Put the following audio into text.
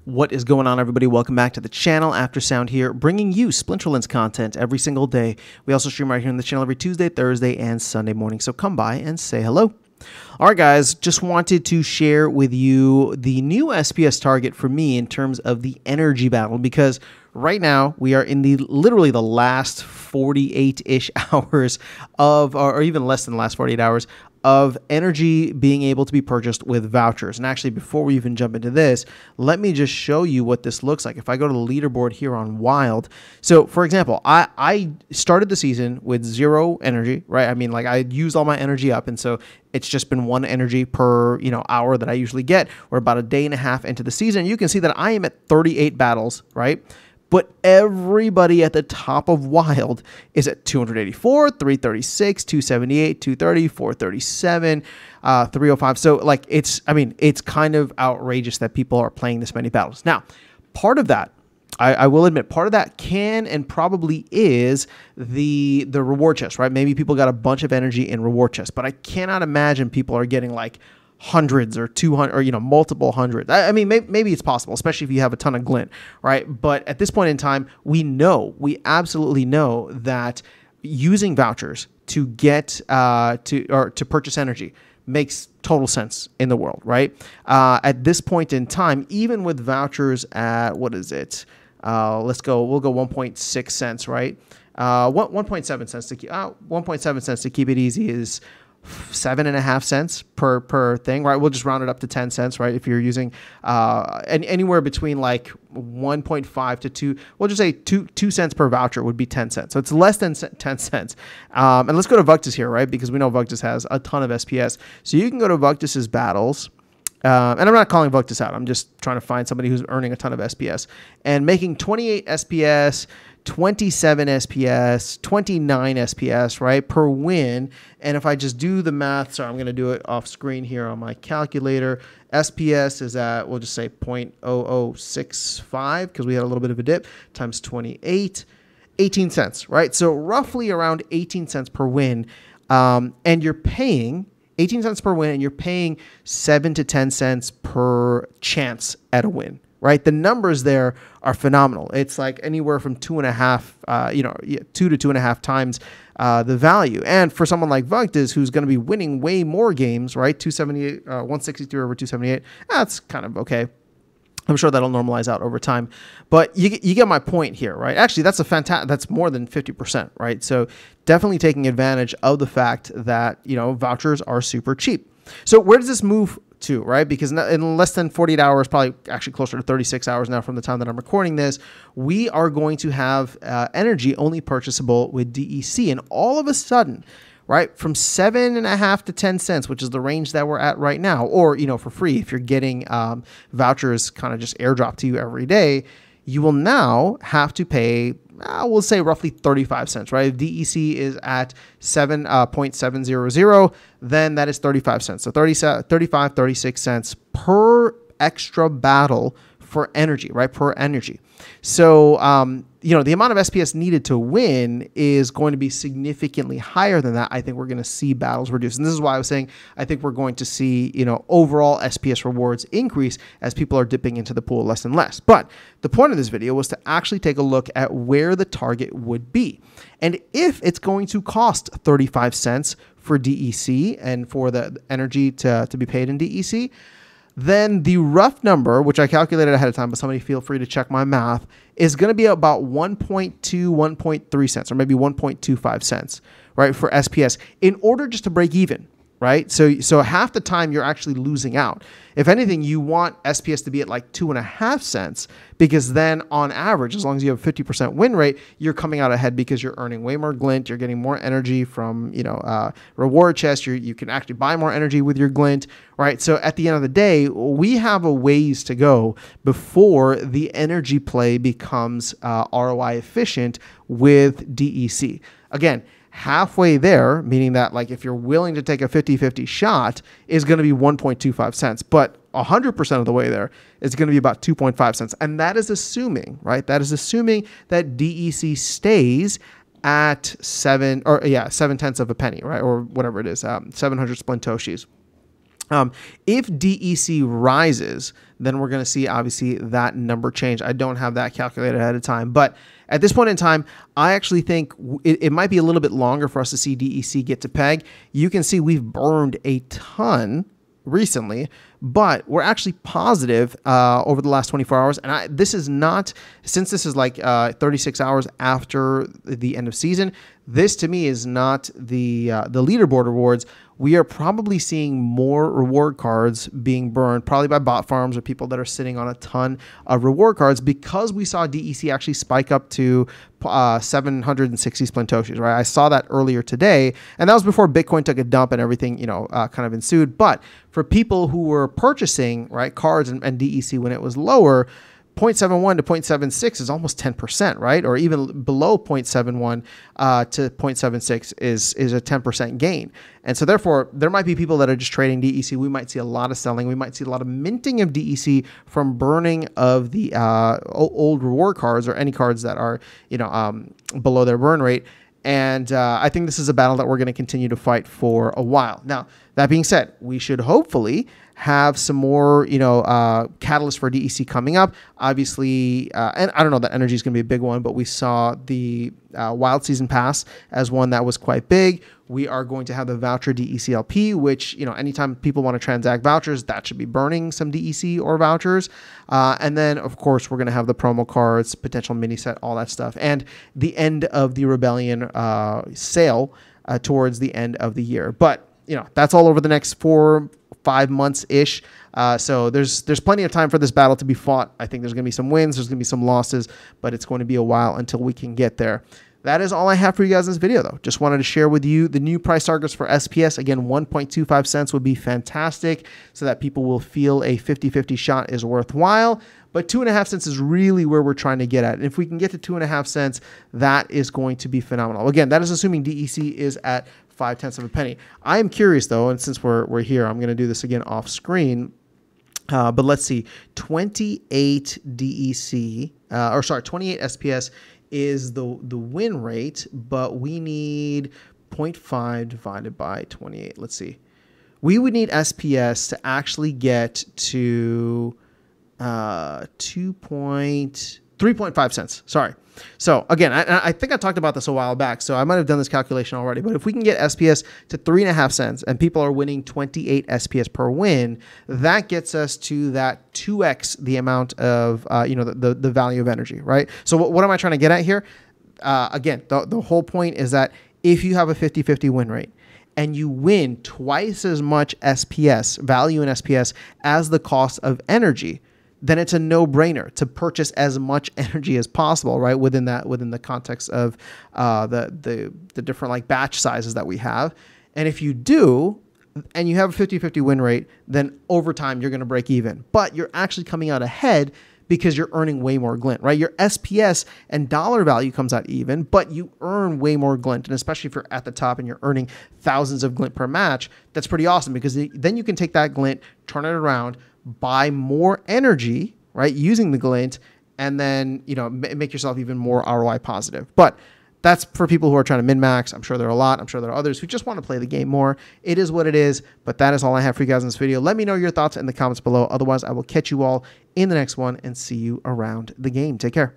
What is going on, everybody? Welcome back to the channel. Aftersound here, bringing you Splinterlands content every single day. We also stream right here on the channel every Tuesday, Thursday, and Sunday morning, so come by and say hello. All right, guys, just wanted to share with you the new SPS target for me in terms of the energy battle, because right now we are in literally the last 48-ish hours of, or even less than the last 48 hours of energy being able to be purchased with vouchers. And actually, before we even jump into this, let me just show you what this looks like. If I go to the leaderboard here on Wild, so for example, I started the season with 0 energy, right? I mean, like, I used all my energy up, and so it's just been 1 energy per hour that I usually get. We're about a day and a half into the season. You can see that I am at 38 battles, right? But everybody at the top of Wild is at 284, 336, 278, 230, 437, 305. So, like, it's kind of outrageous that people are playing this many battles. Now, part of that, I will admit, part of that can and probably is the reward chest, right? Maybe people got a bunch of energy in reward chest, but I cannot imagine people are getting like hundreds or 200 or multiple hundreds. I mean, maybe it's possible, especially if you have a ton of glint, right? But at this point in time, we absolutely know that using vouchers to get to purchase energy makes total sense in the world, right? At this point in time, even with vouchers at, what is it? We'll go 1.6 cents, right? 1.7 cents to keep 1.7 cents to keep it easy is 7.5 cents per thing, right? We'll just round it up to 10 cents, right? If you're using anywhere between like 1.5 to 2, we'll just say 2 cents per voucher would be 10 cents. So it's less than 10 cents. And let's go to Vuctus here, right? Because we know Vuctus has a ton of SPS. So you can go to Vuctus's battles. And I'm not calling Vuctus out. I'm just trying to find somebody who's earning a ton of SPS and making 28 SPS, 27 SPS, 29 SPS, right, per win. And if I just do the math, sorry, I'm going to do it off screen here on my calculator. SPS is at, we'll just say 0.0065 because we had a little bit of a dip, times 28, 18 cents, right? So roughly around 18 cents per win. And you're paying 18 cents per win, and you're paying 7 to 10 cents per chance at a win, right? The numbers there are phenomenal. It's like anywhere from 2.5, 2 to 2.5 times the value. And for someone like Vuctus, who's going to be winning way more games, right? 278, 163 over 278. That's kind of okay. I'm sure that'll normalize out over time, but you get my point here, right? Actually, that's more than 50%, right? So definitely taking advantage of the fact that, vouchers are super cheap. So where does this move to, right? Because in less than 48 hours, probably actually closer to 36 hours now from the time that I'm recording this, we are going to have energy only purchasable with DEC. And all of a sudden, right, from 7.5 to 10 cents, which is the range that we're at right now, or, for free, if you're getting vouchers kind of just airdrop to you every day, you will now have to pay, we'll say roughly 35 cents, right? If DEC is at 7.700, then that is 35 cents. So 35, 36 cents per extra battle for energy, right? Per energy. So, the amount of SPS needed to win is going to be significantly higher than that. I think we're going to see battles reduce. And this is why I was saying I think we're going to see, overall SPS rewards increase as people are dipping into the pool less and less. But the point of this video was to actually take a look at where the target would be. And if it's going to cost 35 cents for DEC and for the energy to be paid in DEC, then the rough number, which I calculated ahead of time, but somebody feel free to check my math, is going to be about 1.2, 1.3 cents, or maybe 1.25 cents, right, for SPS in order just to break even, right? So half the time you're actually losing out. If anything, you want SPS to be at like 2.5 cents, because then on average, as long as you have a 50% win rate, you're coming out ahead because you're earning way more glint. You're getting more energy from, reward chest. You can actually buy more energy with your glint, right? So at the end of the day, we have a ways to go before the energy play becomes ROI efficient with DEC. Again, halfway there, meaning that, like, if you're willing to take a 50-50 shot, is going to be 1.25 cents. But 100% of the way there is going to be about 2.5 cents. And that is assuming, right? That is assuming that DEC stays at 7 tenths of a penny, right? Or whatever it is, 700 Splintoshis. If DEC rises, then we're going to see obviously that number change. I don't have that calculated ahead of time, but at this point in time, I actually think it might be a little bit longer for us to see DEC get to peg. You can see we've burned a ton recently, but we're actually positive over the last 24 hours. And this is not, since this is like 36 hours after the end of season, this to me is not the leaderboard rewards. We are probably seeing more reward cards being burned, probably by bot farms or people that are sitting on a ton of reward cards, because we saw DEC actually spike up to 760 Splintoshis, right? I saw that earlier today, and that was before Bitcoin took a dump and everything, you know, kind of ensued. But for people who were purchasing, right, cards and DEC when it was lower, 0.71 to 0.76 is almost 10%, right? Or even below 0.71 to 0.76 is a 10% gain. And so therefore, there might be people that are just trading DEC. We might see a lot of selling. We might see a lot of minting of DEC from burning of the old reward cards or any cards that are, you know, below their burn rate. And I think this is a battle that we're going to continue to fight for a while. Now, that being said, we should hopefully have some more, you know, catalysts for DEC coming up. Obviously, and I don't know that energy is going to be a big one, but we saw the Wild Season Pass as one that was quite big. We are going to have the voucher DECLP, which, you know, anytime people want to transact vouchers, that should be burning some DEC or vouchers. And then, of course, we're going to have the promo cards, potential mini set, all that stuff, and the end of the Rebellion sale towards the end of the year. But, you know, that's all over the next 4-5 months ish. So there's plenty of time for this battle to be fought. I think there's going to be some wins, there's going to be some losses, but it's going to be a while until we can get there. That is all I have for you guys in this video, though. Just wanted to share with you the new price targets for SPS. Again, 1.25 cents would be fantastic so that people will feel a 50-50 shot is worthwhile. But 2.5 cents is really where we're trying to get at. And if we can get to 2.5 cents, that is going to be phenomenal. Again, that is assuming DEC is at 0.5 of a penny. I am curious, though, and since we're here, I'm going to do this again off screen. But let's see, 28 DEC, or sorry, 28 SPS is the win rate, but we need 0.5 divided by 28. Let's see. We would need SPS to actually get to 3.5 cents. Sorry. So again, I think I talked about this a while back, so I might have done this calculation already, but if we can get SPS to 3.5 cents and people are winning 28 SPS per win, that gets us to that 2x the amount of, you know, the value of energy, right? So what am I trying to get at here? Again, the whole point is that if you have a 50-50 win rate and you win twice as much SPS, value in SPS, as the cost of energy, then it's a no-brainer to purchase as much energy as possible, right? Within the context of the different like batch sizes that we have. And if you do, and you have a 50-50 win rate, then over time you're going to break even. But you're actually coming out ahead because you're earning way more glint, right? Your SPS and dollar value comes out even, but you earn way more glint. And especially if you're at the top and you're earning thousands of glint per match, that's pretty awesome, because then you can take that glint, turn it around, buy more energy, right, using the glint, and then, you know, make yourself even more ROI positive. But that's for people who are trying to min-max. I'm sure there are a lot. I'm sure there are others who just want to play the game more. It is what it is, but that is all I have for you guys in this video. Let me know your thoughts in the comments below. Otherwise, I will catch you all in the next one and see you around the game. Take care.